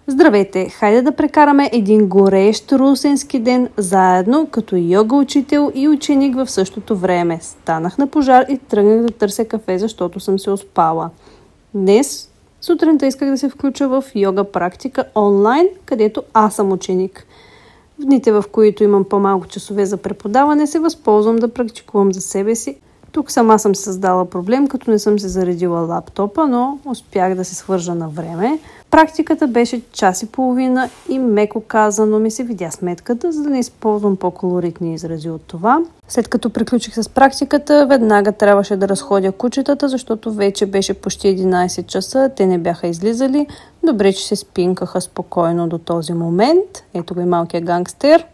Здравейте! Хайде да прекараме един горещ русенски ден заедно, като йога учител и ученик в същото време. Станах на пожар и тръгнах да търся кафе, защото съм се успала. Днес сутринта исках да се включа в йога практика онлайн, където аз съм ученик. В дните, в които имам по-малко часове за преподаване, се възползвам да практикувам за себе си. Тук сама съм се създала проблем, като не съм се заредила лаптопа, но успях да се свържа на време. Практиката беше час и половина и меко казано ми се видя сметката, за да не използвам по-колоритни изрази от това. След като приключих с практиката, веднага трябваше да разходя кучетата, защото вече беше почти 11 часа, те не бяха излизали. Добре, че се спинкаха спокойно до този момент. Ето го и малкият гангстер.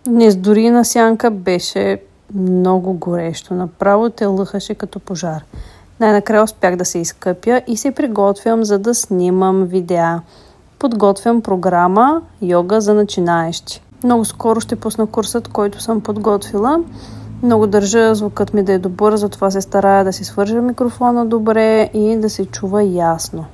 Днес дори на сянка беше много горещо. Направо те лъхаше като пожар. Най-накрая успях да се изкъпя и се приготвям, за да снимам видеа. Подготвям програма йога за начинаещи. Много скоро ще пусна курсът, който съм подготвила. Много държа звукът ми да е добър, затова се старая да си свържа микрофона добре и да се чува ясно.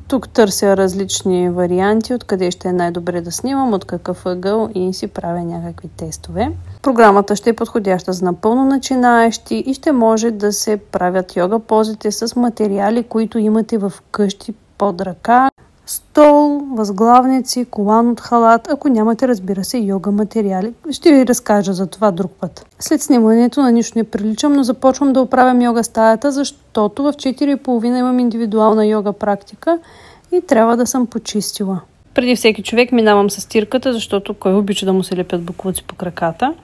Тук търся различни варианти, откъде ще е най-добре да снимам, от какъв ъгъл и си правя някакви тестове. Програмата ще е подходяща за напълно начинаещи и ще може да се правят йога позите с материали, които имате в къщи под ръка. Стол, възглавници, колан от халат, ако нямате, разбира се, йога материали. Ще ви разкажа за това друг път. След снимането на нищо не приличам, но започвам да оправям йога стаята, защото в 4:30 имам индивидуална йога практика и трябва да съм почистила. Преди всеки човек минавам с стирката, защото кой обича да му се лепят боклуци по краката.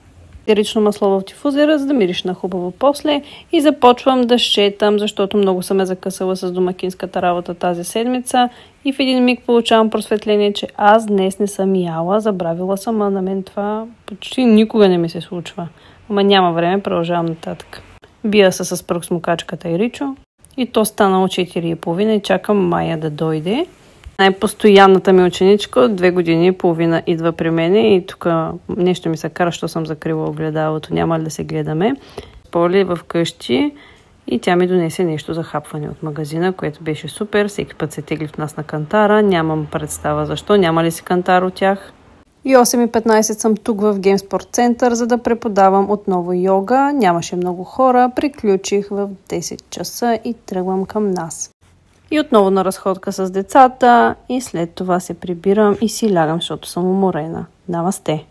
Етерично масло в дифузера, за да миришна хубаво после и започвам да шетам, защото много съм закъсала с домакинската работа тази седмица и в един миг получавам просветление, че аз днес не съм яла, забравила съм, а на мен това почти никога не ми се случва. Ама няма време, продължавам нататък. Бия се с пръксмокачката и Ричо и то станало 4:30 и чакам Майя да дойде. Най-постоянната ми ученичка от 2 години и половина идва при мене и тук нещо ми се кара, що съм закрила огледалото, няма ли да се гледаме. Поли в къщи и тя ми донесе нещо за хапване от магазина, което беше супер. Всеки път се тегли в нас на кантара, нямам представа защо, няма ли си кантар от тях. И 8:15 съм тук в Геймспорт център, за да преподавам отново йога. Нямаше много хора, приключих в 10 часа и тръгвам към нас. И отново на разходка с децата и след това се прибирам и си лягам, защото съм уморена. Намасте!